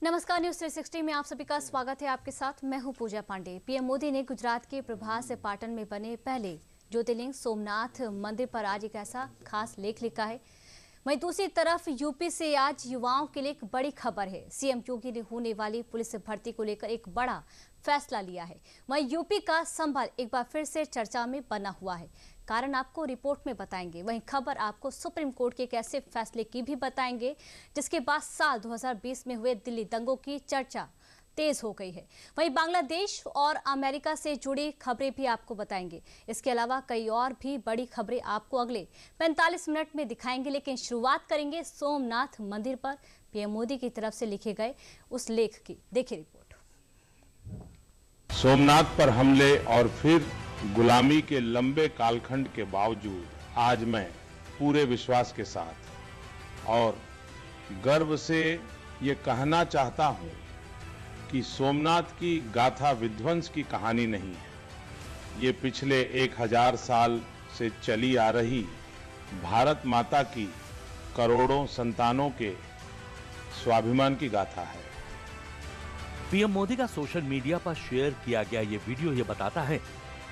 नमस्कार, न्यूज 360 में आप सभी का स्वागत है। आपके साथ मैं हूं पूजा पांडे। पीएम मोदी ने गुजरात के प्रभास पाटन में बने पहले ज्योतिर्लिंग सोमनाथ मंदिर पर आज एक ऐसा खास लेख लिखा है। वहीं दूसरी तरफ यूपी से आज युवाओं के लिए एक बड़ी खबर है। सीएम योगी ने होने वाली पुलिस भर्ती को लेकर एक बड़ा फैसला लिया है। वहीं यूपी का संभल एक बार फिर से चर्चा में बना हुआ है। कारण आपको रिपोर्ट में बताएंगे। वहीं खबर आपको सुप्रीम कोर्ट के एक ऐसे फैसले की भी बताएंगे जिसके बाद साल 2020 में हुए दिल्ली दंगों की चर्चा तेज हो गई है। वहीं बांग्लादेश और अमेरिका से जुड़ी खबरें भी आपको बताएंगे। इसके अलावा कई और भी बड़ी खबरें आपको अगले 45 मिनट में दिखाएंगे। लेकिन शुरुआत करेंगे सोमनाथ मंदिर पर पीएम मोदी की तरफ से लिखे गए उस लेख की। देखिए रिपोर्ट। सोमनाथ पर हमले और फिर गुलामी के लंबे कालखंड के बावजूद आज मैं पूरे विश्वास के साथ और गर्व से ये कहना चाहता हूं कि सोमनाथ की गाथा विध्वंस की कहानी नहीं है। ये पिछले 1000 साल से चली आ रही भारत माता की करोड़ों संतानों के स्वाभिमान की गाथा है। पीएम मोदी का सोशल मीडिया पर शेयर किया गया ये वीडियो ये बताता है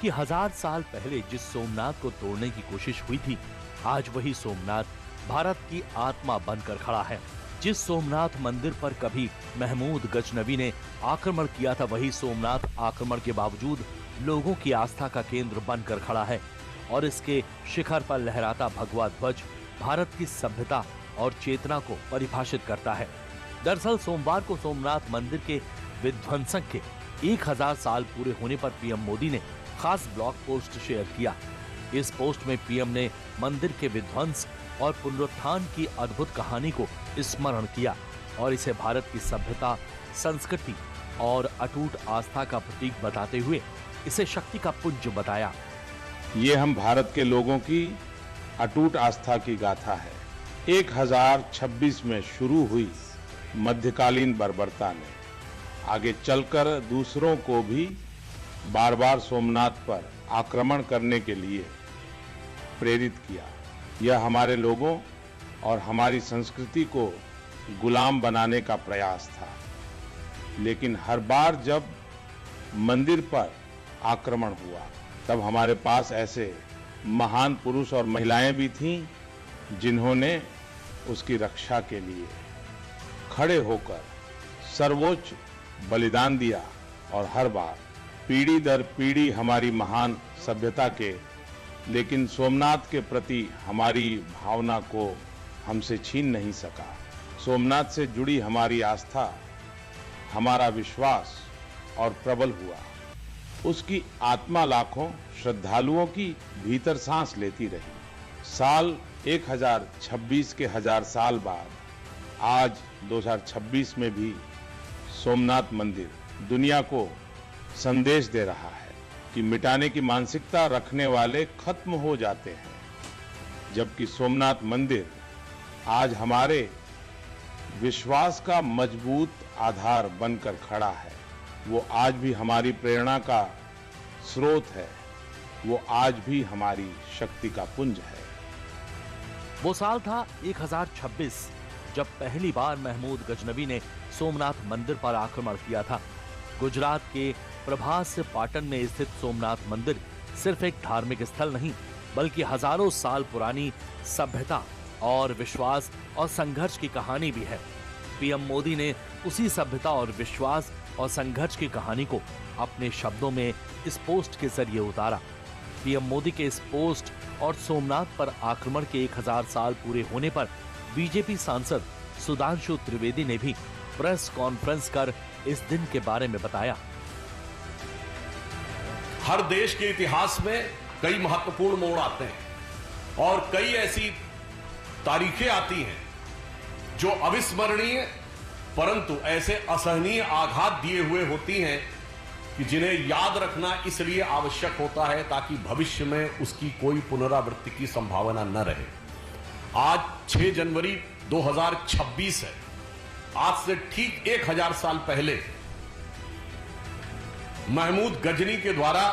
कि 1000 साल पहले जिस सोमनाथ को तोड़ने की कोशिश हुई थी, आज वही सोमनाथ भारत की आत्मा बनकर खड़ा है। जिस सोमनाथ मंदिर पर कभी महमूद गजनवी ने आक्रमण किया था, वही सोमनाथ आक्रमण के बावजूद लोगों की आस्था का केंद्र बनकर खड़ा है और इसके शिखर पर लहराता भगवा ध्वज भारत की सभ्यता और चेतना को परिभाषित करता है। दरअसल सोमवार को सोमनाथ मंदिर के विध्वंसक के 1000 साल पूरे होने पर पीएम मोदी ने खास ब्लॉग पोस्ट शेयर किया। इस पोस्ट में पीएम ने मंदिर के विध्वंस और पुनरुत्थान की अद्भुत कहानी को स्मरण किया और इसे भारत की सभ्यता, संस्कृति और अटूट आस्था का प्रतीक बताते हुए इसे शक्ति का पुंज बताया। ये हम भारत के लोगों की अटूट आस्था की गाथा है। 1026 में शुरू हुई मध्यकालीन बर्बरता ने आगे चलकर दूसरों को भी बार बार सोमनाथ पर आक्रमण करने के लिए प्रेरित किया। यह हमारे लोगों और हमारी संस्कृति को गुलाम बनाने का प्रयास था। लेकिन हर बार जब मंदिर पर आक्रमण हुआ तब हमारे पास ऐसे महान पुरुष और महिलाएं भी थीं जिन्होंने उसकी रक्षा के लिए खड़े होकर सर्वोच्च बलिदान दिया और हर बार पीढ़ी दर पीढ़ी हमारी महान सभ्यता के, लेकिन सोमनाथ के प्रति हमारी भावना को हमसे छीन नहीं सका। सोमनाथ से जुड़ी हमारी आस्था, हमारा विश्वास और प्रबल हुआ। उसकी आत्मा लाखों श्रद्धालुओं की भीतर सांस लेती रही। साल 1026 के 1000 साल बाद आज 2026 में भी सोमनाथ मंदिर दुनिया को संदेश दे रहा है कि मिटाने की मानसिकता रखने वाले खत्म हो जाते हैं, जबकि सोमनाथ मंदिर आज हमारे विश्वास का मजबूत आधार बनकर खड़ा है। वो आज भी हमारी प्रेरणा का स्रोत है। वो आज भी हमारी शक्ति का पुंज है। वो साल था 1026 जब पहली बार महमूद गजनवी ने सोमनाथ मंदिर पर आक्रमण किया था। गुजरात के प्रभास पाटन में स्थित सोमनाथ मंदिर सिर्फ एक धार्मिक स्थल नहीं, बल्कि हजारों साल पुरानी सभ्यता और विश्वास और संघर्ष की कहानी भी है। पीएम मोदी ने उसी सभ्यता और विश्वास और संघर्ष की कहानी को अपने शब्दों में इस पोस्ट के जरिए उतारा। पीएम मोदी के इस पोस्ट और सोमनाथ पर आक्रमण के 1000 साल पूरे होने पर बीजेपी सांसद सुधांशु त्रिवेदी ने भी प्रेस कॉन्फ्रेंस कर इस दिन के बारे में बताया। हर देश के इतिहास में कई महत्वपूर्ण मोड़ आते हैं और कई ऐसी तारीखें आती हैं जो अविस्मरणीय परंतु ऐसे असहनीय आघात दिए हुए होती हैं कि जिन्हें याद रखना इसलिए आवश्यक होता है ताकि भविष्य में उसकी कोई पुनरावृत्ति की संभावना न रहे। आज 6 जनवरी 2026 है। आज से ठीक 1000 साल पहले महमूद गजनी के द्वारा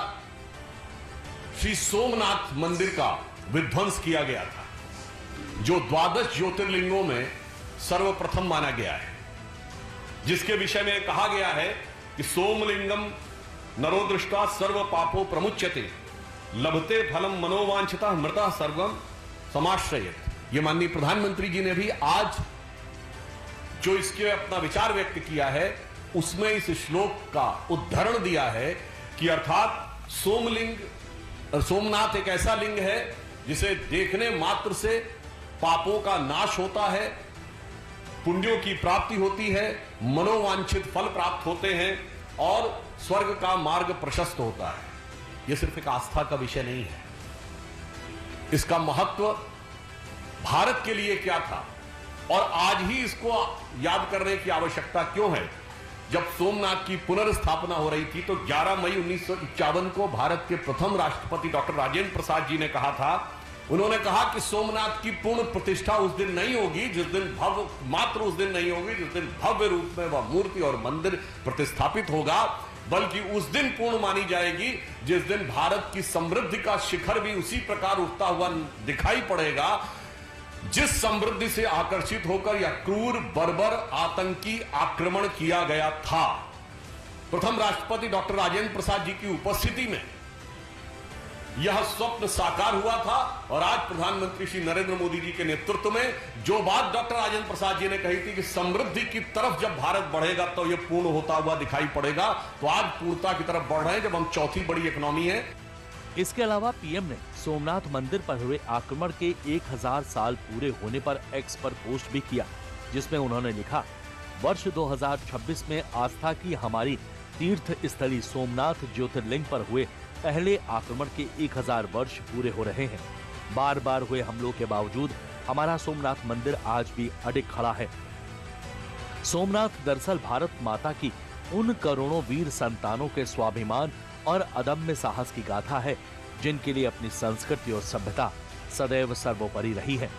श्री सोमनाथ मंदिर का विध्वंस किया गया था, जो द्वादश ज्योतिर्लिंगों में सर्वप्रथम माना गया है। जिसके विषय में कहा गया है कि सोमलिंगम नरोदृष्टा सर्व पापो प्रमुच्यते लभते फलम मनोवांछिता मृता सर्वम समाश्रयेत। ये माननीय प्रधानमंत्री जी ने भी आज जो इसके अपना विचार व्यक्त किया है उसमें इस श्लोक का उद्धरण दिया है कि अर्थात सोमनाथ एक ऐसा लिंग है जिसे देखने मात्र से पापों का नाश होता है, पुण्यों की प्राप्ति होती है, मनोवांछित फल प्राप्त होते हैं और स्वर्ग का मार्ग प्रशस्त होता है। यह सिर्फ एक आस्था का विषय नहीं है, इसका महत्व भारत के लिए क्या था और आज ही इसको याद करने की आवश्यकता क्यों है। जब सोमनाथ की पुनर्स्थापना हो रही थी तो 11 मई 1951 को भारत के प्रथम राष्ट्रपति डॉक्टर राजेंद्र प्रसाद जी ने कहा था, उन्होंने कहा कि सोमनाथ की पूर्ण प्रतिष्ठा उस दिन नहीं होगी जिस दिन भव्य मात्र उस दिन नहीं होगी जिस दिन भव्य रूप में वह मूर्ति और मंदिर प्रतिष्ठापित होगा, बल्कि उस दिन पूर्ण मानी जाएगी जिस दिन भारत की समृद्धि का शिखर भी उसी प्रकार उठता हुआ दिखाई पड़ेगा जिस समृद्धि से आकर्षित होकर यह क्रूर बर्बर आतंकी आक्रमण किया गया था। प्रथम राष्ट्रपति डॉक्टर राजेंद्र प्रसाद जी की उपस्थिति में यह स्वप्न साकार हुआ था और आज प्रधानमंत्री श्री नरेंद्र मोदी जी के नेतृत्व में जो बात डॉक्टर राजेंद्र प्रसाद जी ने कही थी कि समृद्धि की तरफ जब भारत बढ़ेगा तो यह पूर्ण होता हुआ दिखाई पड़ेगा, तो आज पूर्णता की तरफ बढ़ रहे हैं जब हम चौथी बड़ी इकोनॉमी है। इसके अलावा पीएम ने सोमनाथ मंदिर पर हुए आक्रमण के 1000 साल पूरे होने पर एक्स पर पोस्ट भी किया, जिसमें उन्होंने लिखा, वर्ष 2026 में आस्था की हमारी तीर्थ स्थली सोमनाथ ज्योतिर्लिंग पर हुए पहले आक्रमण के 1000 वर्ष पूरे हो रहे हैं। बार बार हुए हमलों के बावजूद हमारा सोमनाथ मंदिर आज भी अडिग खड़ा है। सोमनाथ दरअसल भारत माता की उन करोड़ों वीर संतानों के स्वाभिमान और अदम्य साहस की गाथा है जिनके लिए अपनी संस्कृति और सभ्यता सदैव सर्वोपरि रही है।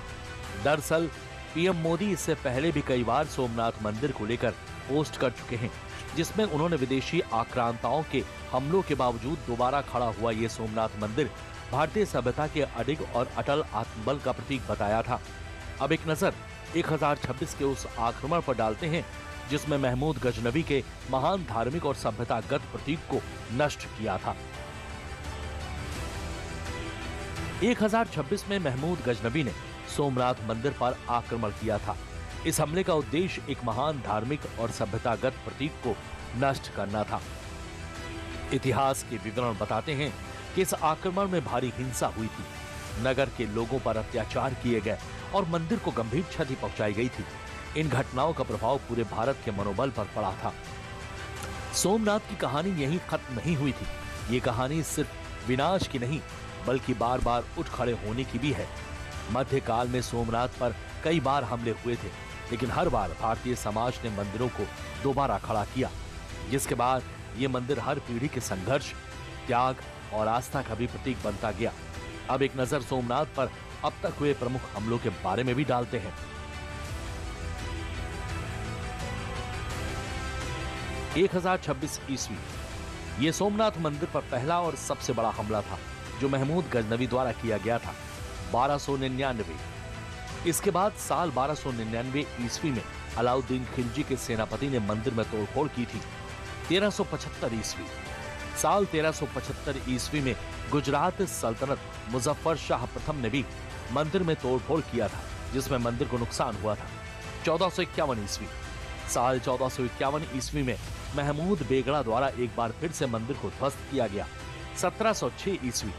दरअसल पीएम मोदी इससे पहले भी कई बार सोमनाथ मंदिर को लेकर पोस्ट कर चुके हैं, जिसमें उन्होंने विदेशी आक्रांताओं के हमलों के बावजूद दोबारा खड़ा हुआ ये सोमनाथ मंदिर भारतीय सभ्यता के अडिग और अटल आत्मबल का प्रतीक बताया था। अब एक नजर 1026 के उस आक्रमण पर डालते हैं जिसमें महमूद गजनवी के महान धार्मिक और सभ्यतागत प्रतीक को नष्ट किया था। 1026 में महमूद गजनवी ने सोमनाथ मंदिर पर आक्रमण किया था। इस हमले का उद्देश्य एक महान धार्मिक और सभ्यतागत प्रतीक को नष्ट करना था। इतिहास के विवरण बताते हैं कि इस आक्रमण में भारी हिंसा हुई थी, नगर के लोगों पर अत्याचार किए गए और मंदिर को गंभीर क्षति पहुंचाई गई थी। इन घटनाओं का प्रभाव पूरे भारत के मनोबल पर पड़ा था। सोमनाथ की कहानी यहीं खत्म नहीं हुई थी। ये कहानी सिर्फ विनाश की नहीं बल्कि बार बार उठ खड़े होने की भी है। मध्यकाल में सोमनाथ पर कई बार हमले हुए थे, लेकिन हर बार भारतीय समाज ने मंदिरों को दोबारा खड़ा किया, जिसके बाद ये मंदिर हर पीढ़ी के संघर्ष, त्याग और आस्था का भी प्रतीक बनता गया। अब एक नजर सोमनाथ पर अब तक हुए प्रमुख हमलों के बारे में भी डालते हैं। 1026 ईस्वी ये सोमनाथ मंदिर पर पहला और सबसे बड़ा हमला था जो महमूद गजनवी द्वारा किया गया था। 1299 इसके बाद साल 1299 ईस्वी में अलाउद्दीन खिलजी के सेनापति ने मंदिर में तोड़फोड़ की थी। 1375 ईस्वी साल 1375 ईस्वी में गुजरात सल्तनत मुजफ्फर शाह प्रथम ने भी मंदिर में तोड़फोड़ किया था, जिसमें मंदिर को नुकसान हुआ था। 1451 ईस्वी साल 1451 ईस्वी में महमूद बेगड़ा द्वारा एक बार फिर से मंदिर को ध्वस्त किया गया। 1706 ईस्वी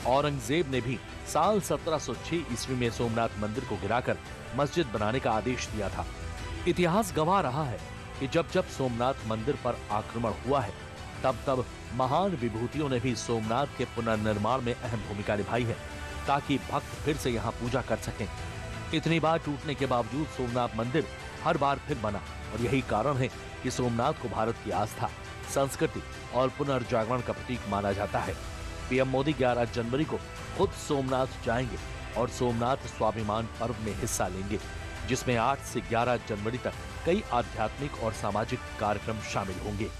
औरंगजेब ने भी साल 1706 ईस्वी में सोमनाथ मंदिर को गिराकर मस्जिद बनाने का आदेश दिया था। इतिहास गवाह रहा है कि जब जब सोमनाथ मंदिर पर आक्रमण हुआ है तब तब महान विभूतियों ने भी सोमनाथ के पुनर्निर्माण में अहम भूमिका निभाई है, ताकि भक्त फिर से यहाँ पूजा कर सकें। इतनी बार टूटने के बावजूद सोमनाथ मंदिर हर बार फिर बना और यही कारण है कि सोमनाथ को भारत की आस्था, संस्कृति और पुनर्जागरण का प्रतीक माना जाता है। पीएम मोदी 11 जनवरी को खुद सोमनाथ जाएंगे और सोमनाथ स्वाभिमान पर्व में हिस्सा लेंगे, जिसमें 8 से 11 जनवरी तक कई आध्यात्मिक और सामाजिक कार्यक्रम शामिल होंगे।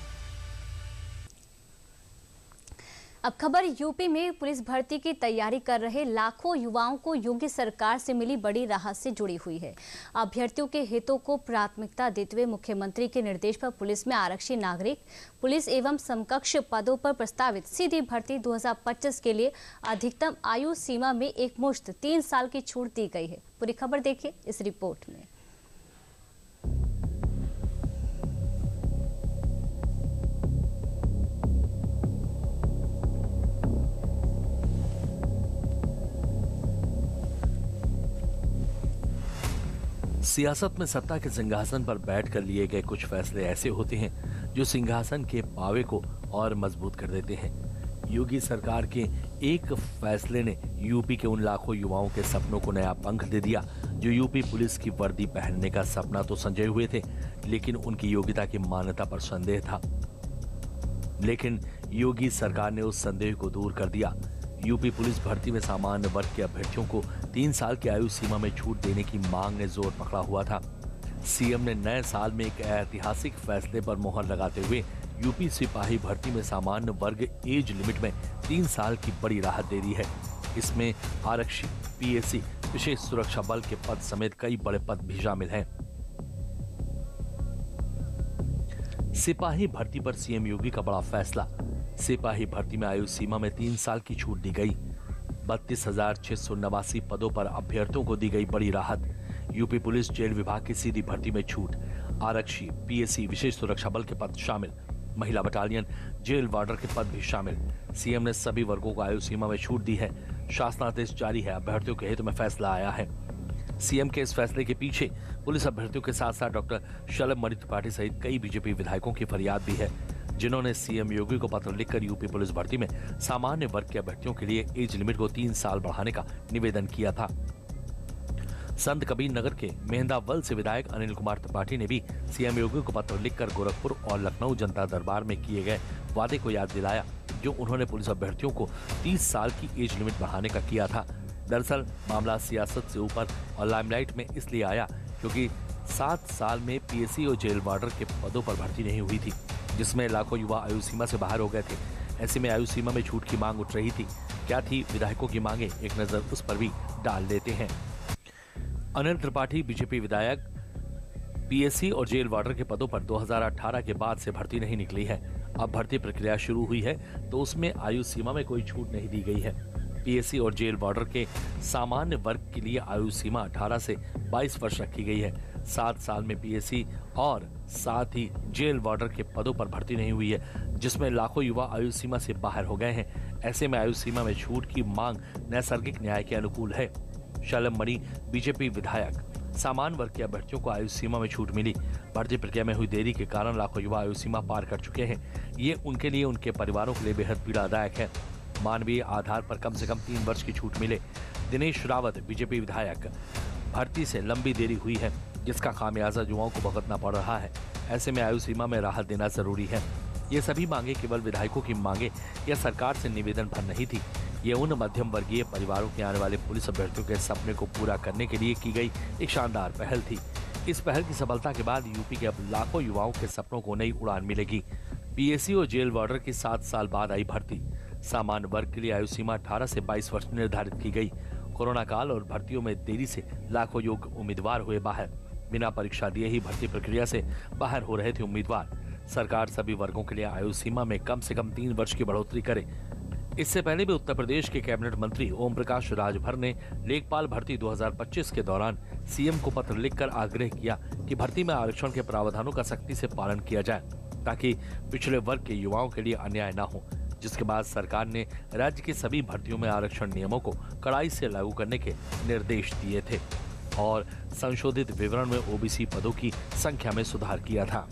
अब खबर यूपी में पुलिस भर्ती की तैयारी कर रहे लाखों युवाओं को योगी सरकार से मिली बड़ी राहत से जुड़ी हुई है। अभ्यर्थियों के हितों को प्राथमिकता देते हुए मुख्यमंत्री के निर्देश पर पुलिस में आरक्षी नागरिक पुलिस एवं समकक्ष पदों पर प्रस्तावित सीधी भर्ती 2025 के लिए अधिकतम आयु सीमा में एकमुश्त 3 साल की छूट दी गई है। पूरी खबर देखिए इस रिपोर्ट में। सियासत में सत्ता के सिंहासन पर बैठकर लिए गए कुछ फैसले ऐसे होते हैं जो सिंहासन के पावे को और मजबूत कर देते हैं। योगी सरकार के एक फैसले ने यूपी के उन लाखों युवाओं के सपनों को नया पंख दे दिया जो यूपी पुलिस की वर्दी पहनने का सपना तो संजोए हुए थे, लेकिन उनकी योग्यता की मान्यता पर संदेह था। लेकिन योगी सरकार ने उस संदेह को दूर कर दिया। यूपी पुलिस भर्ती में सामान्य वर्ग के अभ्यर्थियों को 3 साल की आयु सीमा में छूट देने की मांग ने जोर पकड़ा हुआ था। सीएम ने नए साल में एक ऐतिहासिक फैसले पर मोहर लगाते हुए यूपी सिपाही भर्ती में सामान्य वर्ग एज लिमिट में 3 साल की बड़ी राहत दे दी है। इसमें आरक्षी, पीएसी, विशेष सुरक्षा बल के पद समेत कई बड़े पद भी शामिल हैं। सिपाही भर्ती पर सीएम योगी का बड़ा फैसला। सिपाही भर्ती में आयु सीमा में 3 साल की छूट दी गई। 32,689 पदों पर अभ्यर्थियों को दी गई बड़ी राहत। यूपी पुलिस जेल विभाग की सीधी भर्ती में छूट। आरक्षी, पीएसी, विशेष सुरक्षा बल के पद शामिल। महिला बटालियन, जेल वार्डर के पद भी शामिल। सीएम ने सभी वर्गों को आयु सीमा में छूट दी है। शासनादेश जारी है। अभ्यर्थियों के हित में फैसला आया है। सीएम के इस फैसले के पीछे पुलिस अभ्यर्थियों के साथ साथ डॉक्टर शलभ मणि त्रिपाठी सहित कई बीजेपी विधायकों की फरियाद भी है, जिन्होंने सीएम योगी को पत्र लिखकर यूपी पुलिस भर्ती में सामान्य वर्ग के अभ्यर्थियों के लिए एज लिमिट को 3 साल बढ़ाने का निवेदन किया था। संत कबीर नगर के मेहंदावल से विधायक अनिल कुमार त्रिपाठी ने भी सीएम योगी को पत्र लिखकर गोरखपुर और लखनऊ जनता दरबार में किए गए वादे को याद दिलाया, जो उन्होंने पुलिस अभ्यर्थियों को 30 साल की एज लिमिट बढ़ाने का किया था। दरअसल मामला सियासत से ऊपर और लाइमलाइट में इसलिए आया क्योंकि 7 साल में पीएसी और जेल वार्डर के पदों पर भर्ती नहीं हुई थी, जिसमें लाखों युवा आयु सीमा से बाहर हो गए थे। ऐसे में आयु सीमा में छूट की मांग उठ रही थी। क्या थी विधायकों की मांगे, एक नजर उस पर भी डाल देते हैं। अनिल त्रिपाठी बीजेपी विधायक पीएसी और जेल वार्डर के पदों पर 2018 के बाद से भर्ती नहीं निकली है। अब भर्ती प्रक्रिया शुरू हुई है तो उसमें आयु सीमा में कोई छूट नहीं दी गई है। पीएसी और जेल वार्डर के सामान्य वर्ग के लिए आयु सीमा 18 से 22 वर्ष रखी गई है। 7 साल में पीएसी और साथ ही जेल वार्डर के पदों पर भर्ती नहीं हुई है, जिसमें लाखों युवा आयु सीमा से बाहर हो गए हैं। ऐसे में आयु सीमा में छूट की मांग नैसर्गिक न्याय के अनुकूल है। शलभ मणि बीजेपी विधायक, सामान्य वर्ग के अभ्यर्थियों को आयु सीमा में छूट मिली। भर्ती प्रक्रिया में हुई देरी के कारण लाखों युवा आयु सीमा पार कर चुके हैं। ये उनके लिए, उनके परिवारों के लिए बेहद पीड़ादायक है। मानवीय आधार पर कम से कम 3 वर्ष की छूट मिले। दिनेश रावत बीजेपी विधायक, भर्ती से लंबी देरी हुई है, जिसका खामियाजा युवाओं को भुगतना पड़ रहा है। ऐसे में आयु सीमा में राहत देना जरूरी है। ये सभी मांगे केवल विधायकों की मांगे या सरकार से निवेदन भर नहीं थी। ये उन मध्यम वर्गीय परिवारों के आने वाले पुलिस अभ्यर्थियों के सपने को पूरा करने के लिए की गई एक शानदार पहल थी। इस पहल की सफलता के बाद यूपी के अब लाखों युवाओं के सपनों को नई उड़ान मिलेगी। पीएसी और जेल वार्डर की 7 साल बाद आई भर्ती। सामान्य वर्ग के लिए आयु सीमा 18 से 22 वर्ष निर्धारित की गई। कोरोना काल और भर्तियों में देरी से लाखों योग्य उम्मीदवार हुए बाहर। बिना परीक्षा दिए ही भर्ती प्रक्रिया से बाहर हो रहे थे उम्मीदवार। सरकार सभी वर्गों के लिए आयु सीमा में कम से कम 3 वर्ष की बढ़ोतरी करे। इससे पहले भी उत्तर प्रदेश के कैबिनेट मंत्री ओम प्रकाश राजभर ने लेखपाल भर्ती 2025 के दौरान सीएम को पत्र लिखकर आग्रह किया कि भर्ती में आरक्षण के प्रावधानों का सख्ती से पालन किया जाए, ताकि पिछड़े वर्ग के युवाओं के लिए अन्याय न हो। जिसके बाद सरकार ने राज्य की सभी भर्तियों में आरक्षण नियमों को कड़ाई से लागू करने के निर्देश दिए थे और संशोधित विवरण में ओबीसी पदों की संख्या में सुधार किया था।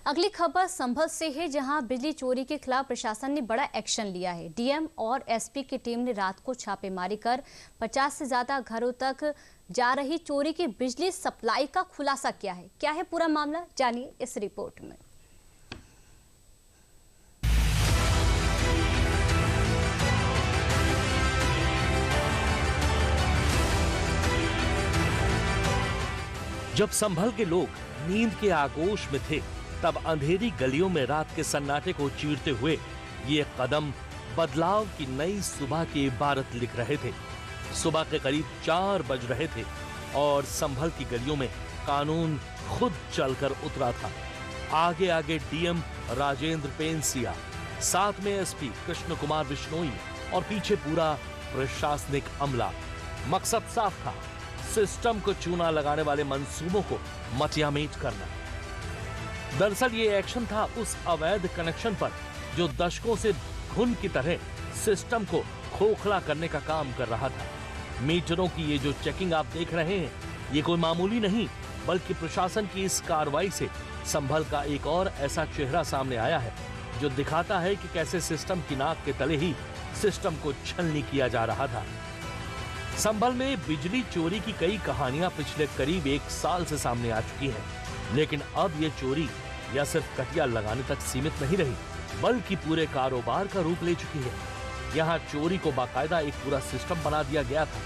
अगली खबर संभल से है, जहां बिजली चोरी के खिलाफ प्रशासन ने बड़ा एक्शन लिया है। डीएम और एसपी की टीम ने रात को छापेमारी कर 50 से ज्यादा घरों तक जा रही चोरी की बिजली सप्लाई का खुलासा किया है। क्या है पूरा मामला, जानिए इस रिपोर्ट में। जब संभल के लोग नींद के आगोश में थे, तब अंधेरी गलियों में रात के सन्नाटे को चीरते हुए ये कदम बदलाव की नई सुबह की इबारत लिख रहे थे। सुबह के करीब 4 बज रहे थे और संभल की गलियों में कानून खुद चलकर उतरा था। आगे आगे डीएम राजेंद्र पेंसिया, साथ में एसपी कृष्ण कुमार बिश्नोई और पीछे पूरा प्रशासनिक अमला। मकसद साफ था, सिस्टम को चूना लगाने वाले मंसूबों को मटियामेट करना। दरअसल ये एक्शन था उस अवैध कनेक्शन पर जो दशकों से घुन की तरह सिस्टम को खोखला करने का काम कर रहा था। मीटरों की ये जो चेकिंग आप देख रहे हैं, ये कोई मामूली नहीं, बल्कि प्रशासन की इस कार्रवाई से संभल का एक और ऐसा चेहरा सामने आया है जो दिखाता है कि कैसे सिस्टम की नाक के तले ही सिस्टम को छलनी किया जा रहा था। संभल में बिजली चोरी की कई कहानियां पिछले करीब 1 साल से सामने आ चुकी हैं, लेकिन अब ये चोरी या सिर्फ कटिया लगाने तक सीमित नहीं रही, बल्कि पूरे कारोबार का रूप ले चुकी है। यहाँ चोरी को बाकायदा एक पूरा सिस्टम बना दिया गया था,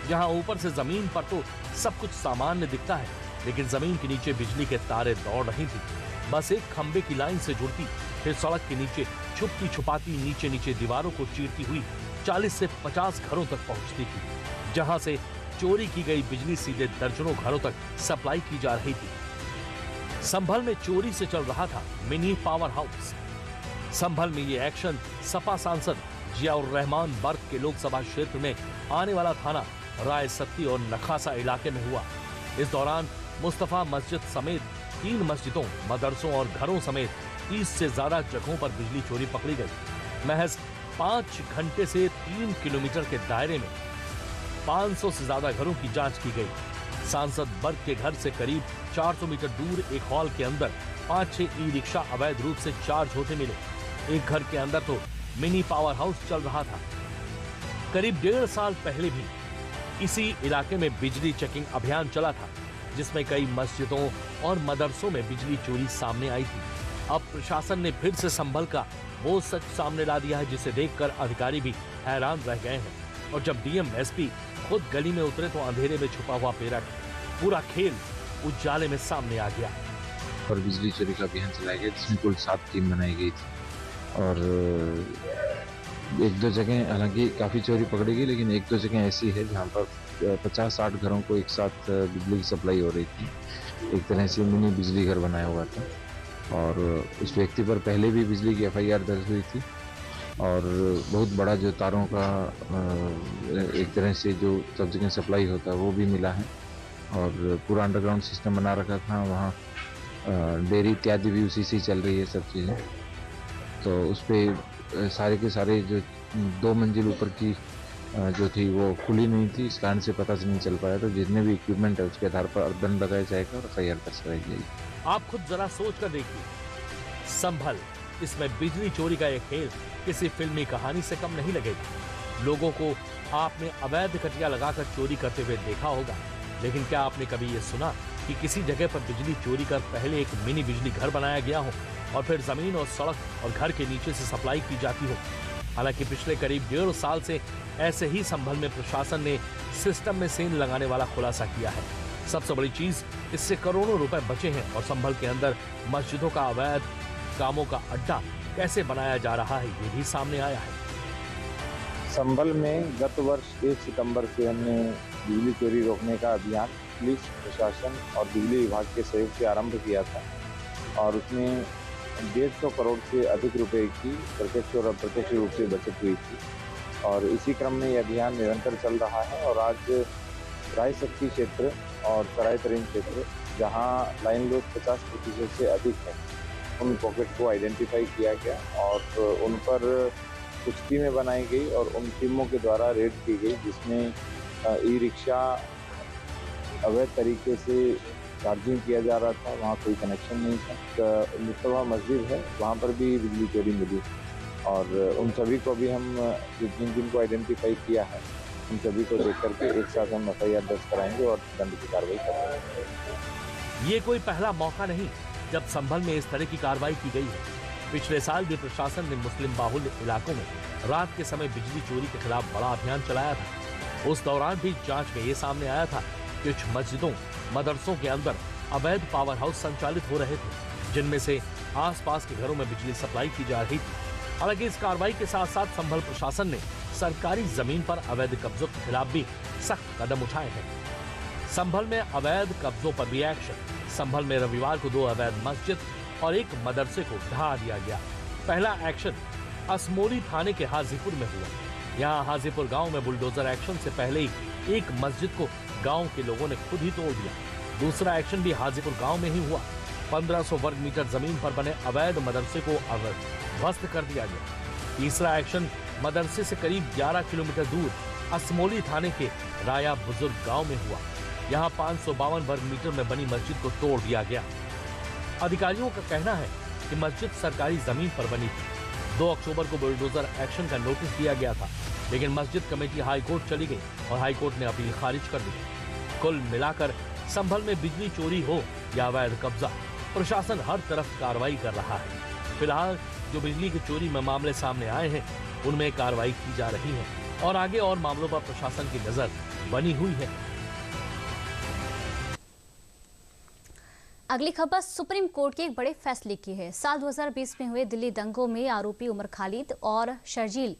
जहाँ ऊपर से जमीन पर तो सब कुछ सामान्य दिखता है, लेकिन जमीन के नीचे बिजली के तारे दौड़ रही थी। बस एक खंबे की लाइन से जुड़ती, फिर सड़क के नीचे छुपती छुपाती नीचे नीचे दीवारों को चीरती हुई 40 से 50 घरों तक पहुंचती थी, जहां से चोरी की गई बिजली सीधे दर्जनों घरों तक सप्लाई की जा रही थी। संभल में चोरी से चल रहा था मिनी पावर हाउस। संभल में ये एक्शन सपा सांसद जियाउर रहमान बर्ग के लोकसभा क्षेत्र में आने वाला थाना राय सत्ती और नखासा इलाके में हुआ। इस दौरान मुस्तफा मस्जिद समेत 3 मस्जिदों, मदरसों और घरों समेत 30 से ज्यादा जगहों पर बिजली चोरी पकड़ी गई। महज 5 घंटे से 3 किलोमीटर के दायरे में 500 से ज्यादा घरों की जांच की गई। सांसद बर्ग के घर से करीब 400 मीटर दूर एक हॉल के अंदर 5-6 ई रिक्शा अवैध रूप से चार्ज होते मिले। एक घर के अंदर तो मिनी पावर हाउस चल रहा था। करीब 1.5 साल पहले भी इसी इलाके में बिजली चेकिंग अभियान चला था, जिसमें कई मस्जिदों और मदरसों में बिजली चोरी सामने आई थी। अब प्रशासन ने फिर से संभल का वो सच सामने ला दिया है, जिसे देखकर अधिकारी भी हैरान रह गए हैं। और जब डीएम एसपी खुद गली में उतरे तो अंधेरे में छुपा हुआ पूरा खेल उजाले में सामने आ गया। और बिजली चोरी का अभियान चलाया गया, जिसमें कुल 7 टीम बनाई गई थी और 1-2 जगह हालांकि काफ़ी चोरी पकड़ी गई, लेकिन 1-2 जगह ऐसी है जहाँ पर 50-60 घरों को एक साथ बिजली की सप्लाई हो रही थी। एक तरह से मिनी बिजली घर बनाया हुआ था और उस व्यक्ति पर पहले भी बिजली की FIR दर्ज हुई थी और बहुत बड़ा जो तारों का एक तरह से जो सब जगह सप्लाई होता है वो भी मिला है और पूरा अंडरग्राउंड सिस्टम बना रखा था। वहाँ डेयरी इत्यादि भी उसी से चल रही है सब चीज़ें। तो उस पर सारे के सारे जो 2 मंजिल ऊपर की जो थी वो खुली नहीं थी, इस कारण से पता नहीं चल पाया। तो जितने भी इक्विपमेंट है उसके आधार पर दंड लगाया जाएगा और FIR दर्ज कराई जाएगी। आप खुद जरा सोच कर देखिए, संभल इसमें बिजली चोरी का एक खेल किसी फिल्मी कहानी से कम नहीं लगेगा। लोगों को आपने अवैध कटिया लगाकर चोरी करते हुए देखा होगा, लेकिन क्या आपने कभी ये सुना कि किसी जगह पर बिजली चोरी कर पहले एक मिनी बिजली घर बनाया गया हो और फिर जमीन और सड़क और घर के नीचे से सप्लाई की जाती हो? हालांकि पिछले करीब 1.5 साल से ऐसे ही संभल में प्रशासन ने सिस्टम में सेंध लगाने वाला खुलासा किया है। सबसे बड़ी चीज, इससे करोड़ों रुपए बचे हैं और संभल के अंदर मस्जिदों का अवैध कामों का अड्डा कैसे बनाया जा रहा है ये भी सामने आया है। संभल में गत वर्ष 1 सितंबर से हमने बिजली चोरी रोकने का अभियान पुलिस प्रशासन और बिजली विभाग के सहयोग से आरंभ किया था और उसमें 150 करोड़ से अधिक रुपए की प्रत्यक्ष और अप्रत्यक्ष रूप से बचत हुई थी और इसी क्रम में यह अभियान निरंतर चल रहा है। और आज राय शक्ति क्षेत्र और सराय तरीन क्षेत्र, जहां लाइन लॉस 50% से अधिक है, उन पॉकेट को आइडेंटिफाई किया गया और उन पर कुछ टीमें बनाई गई और उन टीमों के द्वारा रेड की गई, जिसमें ई रिक्शा अवैध तरीके से चार्जिंग किया जा रहा था, वहाँ कोई कनेक्शन नहीं था। मुस्तफा मस्जिद है, वहाँ पर भी बिजली चोरी मिली और उन सभी को भी हम जिनको आइडेंटिफाई किया है उन सभी को देख करके एक साथ हम FIR दर्ज कराएंगे और दंड की कार्रवाई करेंगे। ये कोई पहला मौका नहीं जब संभल में इस तरह की कार्रवाई की गई है। पिछले साल भी प्रशासन ने मुस्लिम बाहुल्य इलाकों में रात के समय बिजली चोरी के खिलाफ बड़ा अभियान चलाया था। उस दौरान भी जांच में ये सामने आया था कि कुछ मस्जिदों, मदरसों के अंदर अवैध पावर हाउस संचालित हो रहे थे, जिनमें से आसपास के घरों में बिजली सप्लाई की जा रही थी। हालांकि इस कार्रवाई के साथ साथ संभल प्रशासन ने सरकारी जमीन पर अवैध कब्जों के खिलाफ भी सख्त कदम उठाए हैं। संभल में अवैध कब्जों पर भी एक्शन। संभल में रविवार को 2 अवैध मस्जिद और 1 मदरसे को ढहा दिया गया। पहला एक्शन असमोली थाने के हाजीपुर में हुआ। यहाँ हाजीपुर गांव में बुलडोजर एक्शन से पहले ही 1 मस्जिद को गांव के लोगों ने खुद ही तोड़ दिया। दूसरा एक्शन भी हाजीपुर गांव में ही हुआ। 1500 वर्ग मीटर जमीन पर बने अवैध मदरसे को ध्वस्त कर दिया गया। तीसरा एक्शन मदरसे से करीब 11 किलोमीटर दूर असमोली थाने के राया बुजुर्ग गांव में हुआ। यहाँ 552 वर्ग मीटर में बनी मस्जिद को तोड़ दिया गया। अधिकारियों का कहना है कि मस्जिद सरकारी जमीन पर बनी थी। 2 अक्टूबर को बुलडोजर एक्शन का नोटिस दिया गया था, लेकिन मस्जिद कमेटी हाई कोर्ट चली गई और हाई कोर्ट ने अपील खारिज कर दी। कुल मिलाकर संभल में बिजली चोरी हो या अवैध कब्जा, प्रशासन हर तरफ कार्रवाई कर रहा है। फिलहाल जो बिजली की चोरी में मामले सामने आए हैं, उनमें कार्रवाई की जा रही है और आगे और मामलों पर प्रशासन की नजर बनी हुई है। अगली खबर सुप्रीम कोर्ट के एक बड़े फैसले की है। साल 2020 में हुए दिल्ली दंगों में आरोपी उमर खालिद और शर्जील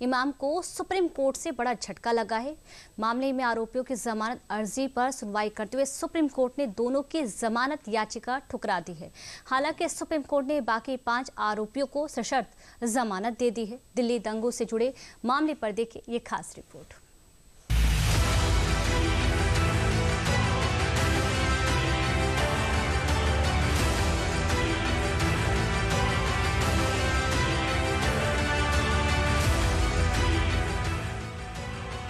इमाम को सुप्रीम कोर्ट से बड़ा झटका लगा है। मामले में आरोपियों की जमानत अर्जी पर सुनवाई करते हुए सुप्रीम कोर्ट ने दोनों की जमानत याचिका ठुकरा दी है। हालांकि सुप्रीम कोर्ट ने बाकी 5 आरोपियों को सशर्त जमानत दे दी है। दिल्ली दंगों से जुड़े मामले पर देखिए ये खास रिपोर्ट।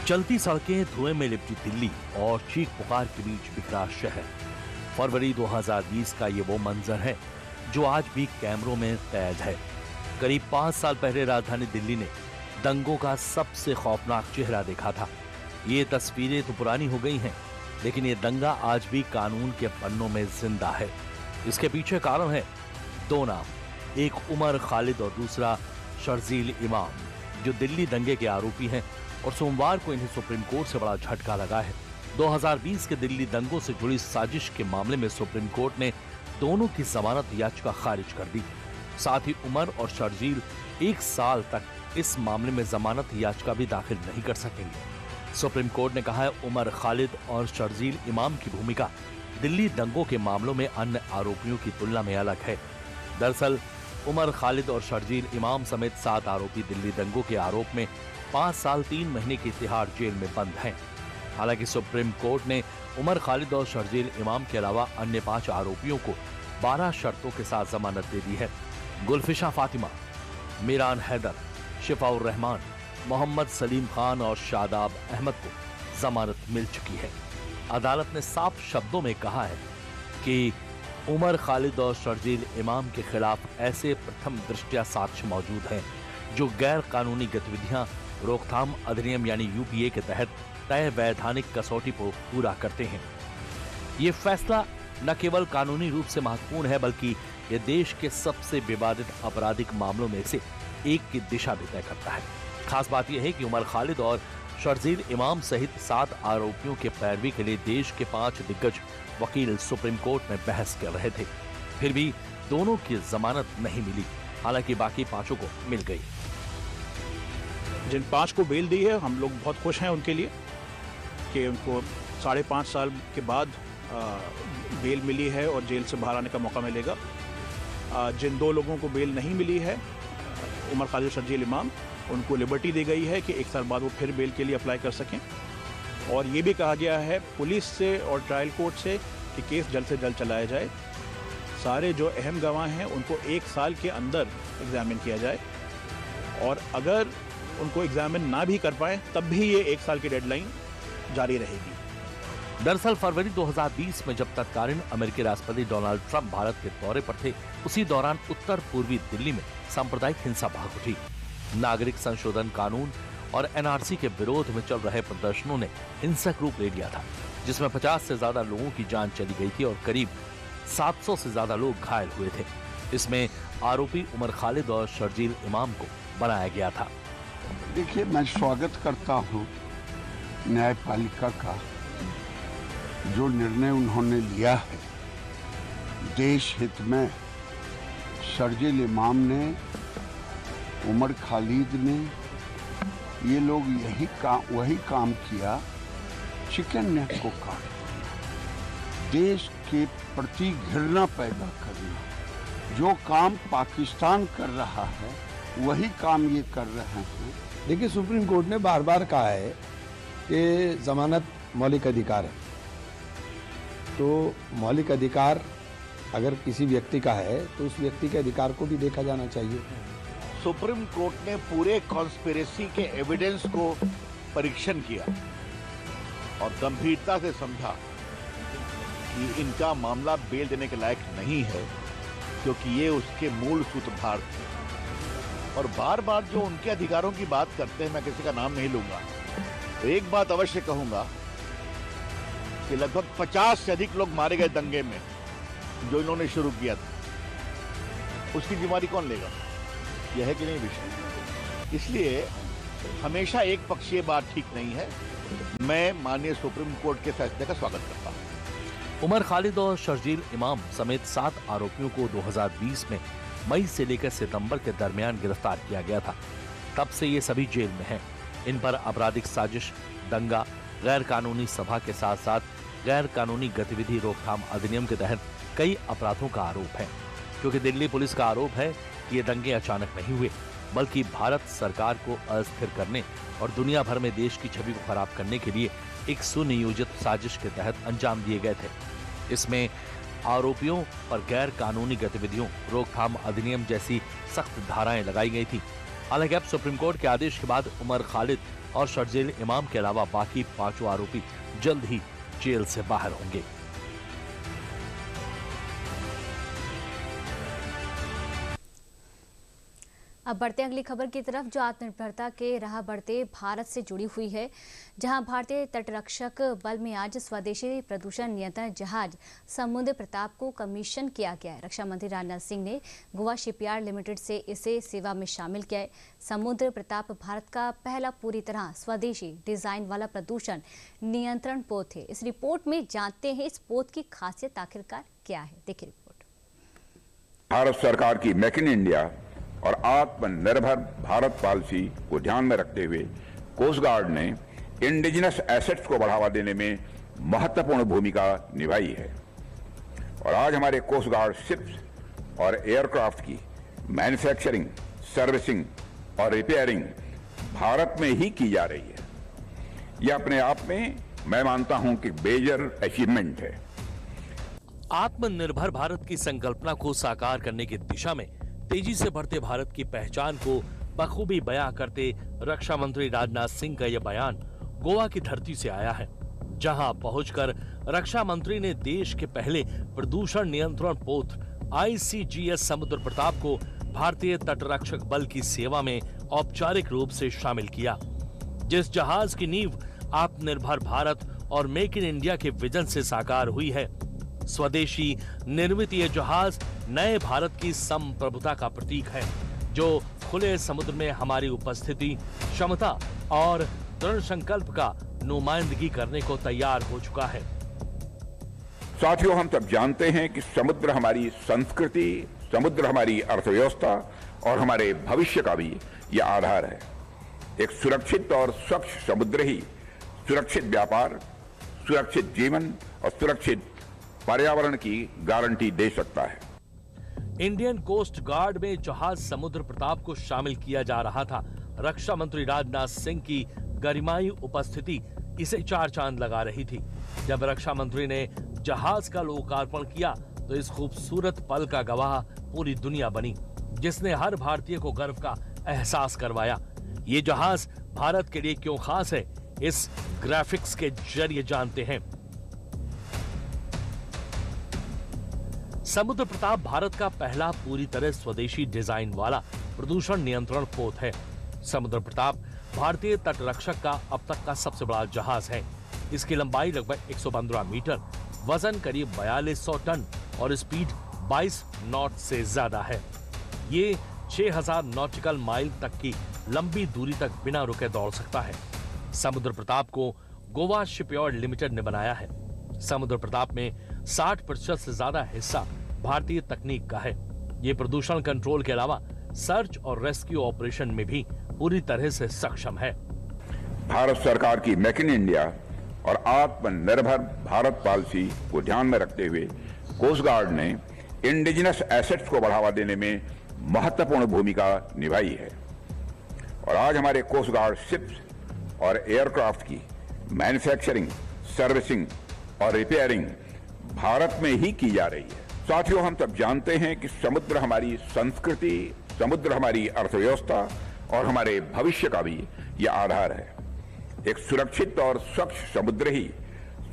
चलती सड़कें, धुएं में लिपटी दिल्ली और चीख पुकार के बीच बिखरा शहर। फरवरी 2020 का ये वो मंजर है जो आज भी कैमरों में कैद है। करीब 5 साल पहले राजधानी दिल्ली ने दंगों का सबसे खौफनाक चेहरा देखा था। ये तस्वीरें तो पुरानी हो गई हैं, लेकिन ये दंगा आज भी कानून के पन्नों में जिंदा है। इसके पीछे कारण है 2 नाम, एक उमर खालिद और दूसरा शर्जील इमाम, जो दिल्ली दंगे के आरोपी हैं और सोमवार को इन्हें सुप्रीम कोर्ट से बड़ा झटका लगा है। 2020 के दिल्ली दंगों से जुड़ी साजिश के मामले में सुप्रीम कोर्ट ने दोनों की जमानत याचिका खारिज कर दी। साथ ही उमर और शर्जील 1 साल तक इस मामले में जमानत याचिका भी दाखिल नहीं कर सकेंगे। सुप्रीम कोर्ट ने कहा है उमर खालिद और शर्जील इमाम की भूमिका दिल्ली दंगों के मामलों में अन्य आरोपियों की तुलना में अलग है। दरअसल उमर खालिद और शर्जील इमाम समेत 7 आरोपी दिल्ली दंगों के आरोप में 5 साल 3 महीने की तिहाड़ जेल में बंद हैं। हालांकि सुप्रीम कोर्ट ने उमर खालिद और शर्जील इमाम के अलावा अन्य 5 आरोपियों को 12 शर्तों के साथ जमानत दे दी है। गुलफिशा फातिमा, मीरान हैदर, शिफाउर रहमान, मोहम्मद सलीम खान और शादाब अहमद को जमानत मिल चुकी है। अदालत ने साफ शब्दों में कहा है कि उमर खालिद और शर्जील इमाम के खिलाफ ऐसे प्रथम दृष्टया साक्ष्य मौजूद हैं जो गैर कानूनी गतिविधियां रोकथाम अधिनियम यानी यूपीए के तहत तय वैधानिक कसौटी को पूरा करते हैं। ये फैसला न केवल कानूनी रूप से महत्वपूर्ण है, बल्कि ये देश के सबसे विवादित आपराधिक मामलों में से एक की दिशा भी तय करता है। खास बात यह है कि उमर खालिद और शर्जील इमाम सहित 7 आरोपियों के पैरवी के लिए देश के 5 दिग्गज वकील सुप्रीम कोर्ट में बहस कर रहे थे। फिर भी दोनों की जमानत नहीं मिली, हालांकि बाकी 5 को मिल गई। जिन 5 को बेल दी है, हम लोग बहुत खुश हैं उनके लिए कि उनको 5.5 साल के बाद बेल मिली है और जेल से बाहर आने का मौका मिलेगा। जिन 2 लोगों को बेल नहीं मिली है, उमर खालिद शर्जील इमाम, उनको लिबर्टी दी गई है कि 1 साल बाद वो फिर बेल के लिए अप्लाई कर सकें। और ये भी कहा गया है पुलिस से और ट्रायल कोर्ट से कि केस जल्द से जल्द चलाया जाए। सारे जो अहम गवाह हैं उनको 1 साल के अंदर एग्जामिन किया जाए, और अगर उनको एग्जामिन ना भी कर पाए तब भी ये 1 साल की डेडलाइन जारी रहेगी। दरअसल फरवरी 2020 में जब तत्कालीन अमेरिकी राष्ट्रपति डोनाल्ड ट्रंप भारत के दौरे पर थे, उसी दौरान उत्तर पूर्वी दिल्ली में सांप्रदायिक हिंसा भड़क उठी। नागरिक संशोधन कानून और एनआरसी के विरोध में चल रहे प्रदर्शनों ने हिंसक रूप ले लिया था, जिसमें 50 से ज्यादा लोगों की जान चली गई थी और करीब 700 से ज्यादा लोग घायल हुए थे। इसमें आरोपी उमर खालिद और शर्जील इमाम को बनाया गया था। देखिए, मैं स्वागत करता हूं न्यायपालिका का, जो निर्णय उन्होंने लिया है देश हित में शर्जील इमाम ने, उमर खालिद ने, ये लोग वही काम किया, चिकन नेक को काट दिया। देश के प्रति घृणा पैदा करना, जो काम पाकिस्तान कर रहा है वही काम ये कर रहे हैं। देखिए, सुप्रीम कोर्ट ने बार बार कहा है कि जमानत मौलिक अधिकार है, तो मौलिक अधिकार अगर किसी व्यक्ति का है तो उस व्यक्ति के अधिकार को भी देखा जाना चाहिए। सुप्रीम कोर्ट ने पूरे कॉन्स्पिरेसी के एविडेंस को परीक्षण किया और गंभीरता से समझा कि इनका मामला बेल देने के लायक नहीं है, क्योंकि ये उसके मूल सूत्रधार थे। और बार बार जो उनके अधिकारों की बात करते हैं, मैं किसी का नाम नहीं लूंगा, तो एक बात अवश्य कहूंगा कि लगभग 50 से अधिक लोग मारे गए दंगे में जो इन्होंने शुरू किया था। उसकी जिम्मेदारी कौन लेगा? यह है कि नहीं विषय। इसलिए हमेशा एक पक्षीय बात ठीक नहीं है। मैं माननीय सुप्रीम कोर्ट के फैसले का स्वागत करता हूं। उमर खालिद और शर्जील इमाम समेत 7 आरोपियों को 2020 में मई से लेकर सितंबर के दरमियान गिरफ्तार किया गया था। तब से ये सभी जेल में हैं। इन पर आपराधिक साजिश, दंगा, गैर कानूनी सभा के साथ साथ गैर कानूनी गतिविधि रोकथाम अधिनियम के तहत कई अपराधों का आरोप है। क्योंकि दिल्ली पुलिस का आरोप है कि ये दंगे अचानक नहीं हुए, बल्कि भारत सरकार को अस्थिर करने और दुनिया भर में देश की छवि को खराब करने के लिए एक सुनियोजित साजिश के तहत अंजाम दिए गए थे। इसमें आरोपियों पर गैर कानूनी गतिविधियों रोकथाम अधिनियम जैसी सख्त धाराएं लगाई गई थी। हालांकि अब सुप्रीम कोर्ट के आदेश के बाद उमर खालिद और शर्जील इमाम के अलावा बाकी 5 आरोपी जल्द ही जेल से बाहर होंगे। अब बढ़ते अगली खबर की तरफ, जो आत्मनिर्भरता के राह बढ़ते भारत से जुड़ी हुई है, जहां भारतीय तटरक्षक बल में आज स्वदेशी प्रदूषण नियंत्रण जहाज समुद्र प्रताप को कमीशन किया गया है। रक्षा मंत्री राजनाथ सिंह ने गोवा शिपयार्ड लिमिटेड से इसे सेवा में शामिल किया है। समुद्र प्रताप भारत का पहला पूरी तरह स्वदेशी डिजाइन वाला प्रदूषण नियंत्रण पोत है। इस रिपोर्ट में जानते हैं इस पोत की खासियत आखिरकार क्या है। देखिए रिपोर्ट। भारत सरकार की मेक इन इंडिया और आत्मनिर्भर भारत पॉलिसी को ध्यान में रखते हुए कोस्ट गार्ड ने इंडिजिनस एसेट्स को बढ़ावा देने में महत्वपूर्ण भूमिका निभाई है। और आज हमारे कोस्ट गार्ड शिप्स और एयरक्राफ्ट की मैन्युफैक्चरिंग, सर्विसिंग और रिपेयरिंग भारत में ही की जा रही है। यह अपने आप में मैं मानता हूं कि मेजर अचीवमेंट है। आत्मनिर्भर भारत की संकल्पना को साकार करने की दिशा में तेजी से बढ़ते भारत की पहचान को बखूबी बयां करते रक्षा मंत्री राजनाथ सिंह का यह बयान गोवा की धरती से आया है, जहां पहुंचकर रक्षा मंत्री ने देश के पहले प्रदूषण नियंत्रण पोत ICGS समुद्र प्रताप को भारतीय तटरक्षक बल की सेवा में औपचारिक रूप से शामिल किया। जिस जहाज की नींव आत्मनिर्भर भारत और मेक इन इंडिया के विजन से साकार हुई है। स्वदेशी निर्मित ये जहाज नए भारत की संप्रभुता का प्रतीक है, जो खुले समुद्र में हमारी उपस्थिति, क्षमता और दृढ़ संकल्प का नुमाइंदगी करने को तैयार हो चुका है। साथियों, हम सब जानते हैं कि समुद्र हमारी संस्कृति, समुद्र हमारी अर्थव्यवस्था और हमारे भविष्य का भी यह आधार है। एक सुरक्षित और स्वच्छ समुद्र ही सुरक्षित व्यापार, सुरक्षित जीवन और सुरक्षित पर्यावरण की गारंटी दे सकता है। इंडियन कोस्ट गार्ड में जहाज समुद्र प्रताप को शामिल किया जा रहा था। रक्षा मंत्री राजनाथ सिंह की गरिमाई उपस्थिति इसे 4 चांद लगा रही थी। जब रक्षा मंत्री ने जहाज का लोकार्पण किया तो इस खूबसूरत पल का गवाह पूरी दुनिया बनी, जिसने हर भारतीय को गर्व का एहसास करवाया। ये जहाज भारत के लिए क्यों खास है, इस ग्राफिक्स के जरिए जानते हैं। समुद्र प्रताप भारत का पहला पूरी तरह स्वदेशी डिजाइन वाला प्रदूषण नियंत्रण पोत है। समुद्र प्रताप भारतीय तटरक्षक का अब तक का सबसे बड़ा जहाज है। इसकी लंबाई लगभग 115 मीटर, वजन करीब 4200 टन और स्पीड 22 नॉट से ज्यादा है। ये 6000 नॉटिकल माइल तक की लंबी दूरी तक बिना रुके दौड़ सकता है। समुद्र प्रताप को गोवा शिपयार्ड लिमिटेड ने बनाया है। समुद्र प्रताप में 60% से ज्यादा हिस्सा भारतीय तकनीक का है। ये प्रदूषण कंट्रोल के अलावा सर्च और रेस्क्यू ऑपरेशन में भी पूरी तरह से सक्षम है। भारत सरकार की मेक इन इंडिया और आत्मनिर्भर भारत पॉलिसी को ध्यान में रखते हुए कोस्ट गार्ड ने इंडिजिनस एसेट्स को बढ़ावा देने में महत्वपूर्ण भूमिका निभाई है और आज हमारे कोस्ट गार्ड शिप्स और एयरक्राफ्ट की मैन्युफैक्चरिंग, सर्विसिंग और रिपेयरिंग भारत में ही की जा रही है। साथियों, हम सब जानते हैं कि समुद्र हमारी संस्कृति, समुद्र हमारी अर्थव्यवस्था और हमारे भविष्य का भी यह आधार है। एक सुरक्षित और स्वच्छ समुद्र ही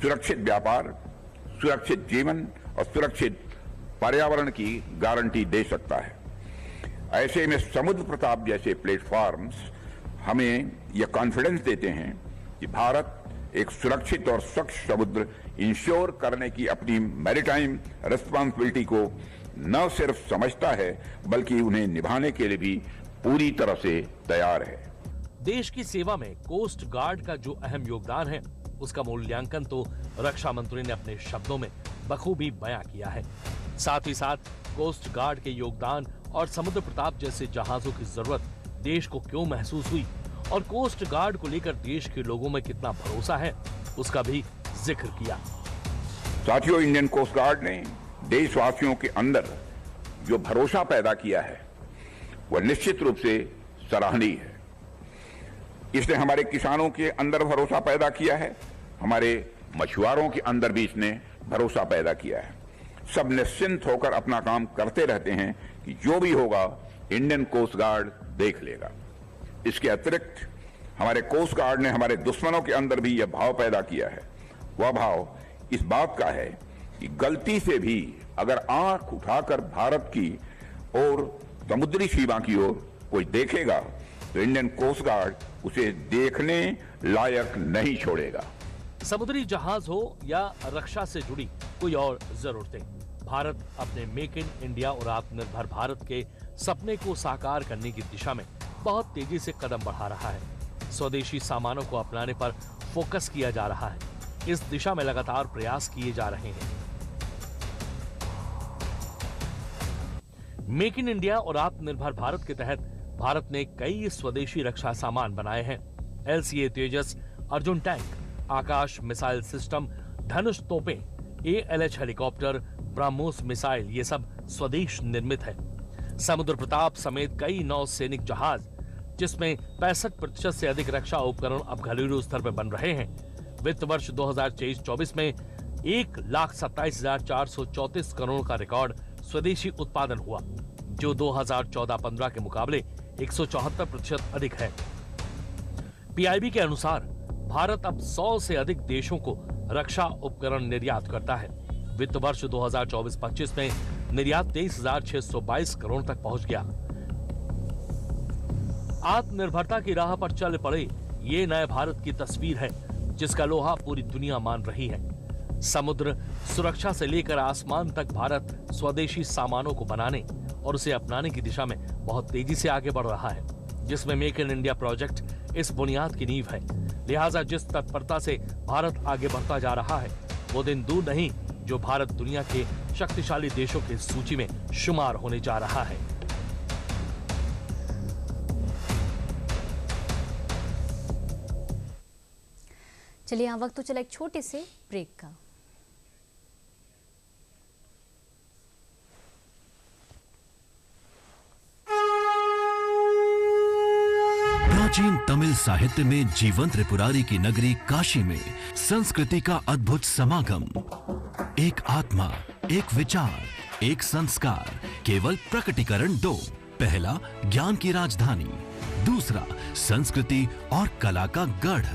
सुरक्षित व्यापार, सुरक्षित जीवन और सुरक्षित पर्यावरण की गारंटी दे सकता है। ऐसे में समुद्र प्रताप जैसे प्लेटफॉर्म्स हमें यह कॉन्फिडेंस देते हैं कि भारत एक सुरक्षित और स्वच्छ समुद्र इंश्योर करने की अपनी मैरीटाइम रिस्पांसिबिलिटी को न सिर्फ समझता है बल्कि उन्हें निभाने के लिए भी पूरी तरह से तैयार है। देश की सेवा में कोस्ट गार्ड का जो अहम योगदान है उसका मूल्यांकन तो रक्षा मंत्री ने अपने शब्दों में बखूबी बयां किया है। साथ ही साथ कोस्ट गार्ड के योगदान और समुद्र प्रताप जैसे जहाजों की जरूरत देश को क्यों महसूस हुई और कोस्ट गार्ड को लेकर देश के लोगों में कितना भरोसा है उसका भी जिक्र किया। साथियों, इंडियन कोस्ट गार्ड ने देशवासियों के अंदर जो भरोसा पैदा किया है वह निश्चित रूप से सराहनीय है। इसने हमारे किसानों के अंदर भरोसा पैदा किया है, हमारे मछुआरों के अंदर भी इसने भरोसा पैदा किया है। सब निश्चिंत होकर अपना काम करते रहते हैं कि जो भी होगा इंडियन कोस्ट गार्ड देख लेगा। इसके अतिरिक्त हमारे कोस्ट गार्ड ने हमारे दुश्मनों के अंदर भी यह भाव पैदा किया है। वह भाव इस बात का है कि गलती से भी अगर आंख उठाकर भारत की और समुद्री सीमा की ओर कोई देखेगा तो इंडियन कोस्ट गार्ड उसे देखने लायक नहीं छोड़ेगा। समुद्री जहाज हो या रक्षा से जुड़ी कोई और जरूरतें, भारत अपने मेक इन इंडिया और आत्मनिर्भर भारत के सपने को साकार करने की दिशा में बहुत तेजी से कदम बढ़ा रहा है। स्वदेशी सामानों को अपनाने पर फोकस किया जा रहा है। इस दिशा में लगातार प्रयास किए जा रहे हैं। मेक इन इंडिया और आत्मनिर्भर भारत के तहत भारत ने कई स्वदेशी रक्षा सामान बनाए हैं। LCA तेजस, अर्जुन टैंक, आकाश मिसाइल सिस्टम, धनुष तोपें, ALH हेलीकॉप्टर, ब्रह्मोस मिसाइल, ये सब स्वदेश निर्मित है। समुद्र प्रताप समेत कई नौसैनिक जहाज, जिसमें 65% से अधिक रक्षा उपकरण अब घरेलू स्तर पर बन रहे हैं। वित्त वर्ष 2023-24 में 1,27,434 करोड़ का रिकॉर्ड स्वदेशी उत्पादन हुआ, जो 2014-15 के मुकाबले 174% अधिक है। PIB के अनुसार भारत अब 100 से अधिक देशों को रक्षा उपकरण निर्यात करता है। वित्त वर्ष 2024-25 में निर्यात 23,622 करोड़ तक पहुंच गया। आत्मनिर्भरता की राह पर चल पड़े ये नए भारत की तस्वीर है जिसका लोहा पूरी दुनिया मान रही है। समुद्र सुरक्षा से लेकर आसमान तक भारत स्वदेशी सामानों को बनाने और उसे अपनाने की दिशा में बहुत तेजी से आगे बढ़ रहा है, जिसमें मेक इन इंडिया प्रोजेक्ट इस बुनियाद की नींव है। लिहाजा जिस तत्परता से भारत आगे बढ़ता जा रहा है वो दिन दूर नहीं जो भारत दुनिया के शक्तिशाली देशों की सूची में शुमार होने जा रहा है। चलिए, यहाँ वक्त तो चला एक छोटे से ब्रेक का। प्राचीन तमिल साहित्य में जीवंत त्रिपुरारी की नगरी काशी में संस्कृति का अद्भुत समागम। एक आत्मा, एक विचार, एक संस्कार, केवल प्रकटीकरण दो। पहला ज्ञान की राजधानी, दूसरा संस्कृति और कला का गढ़,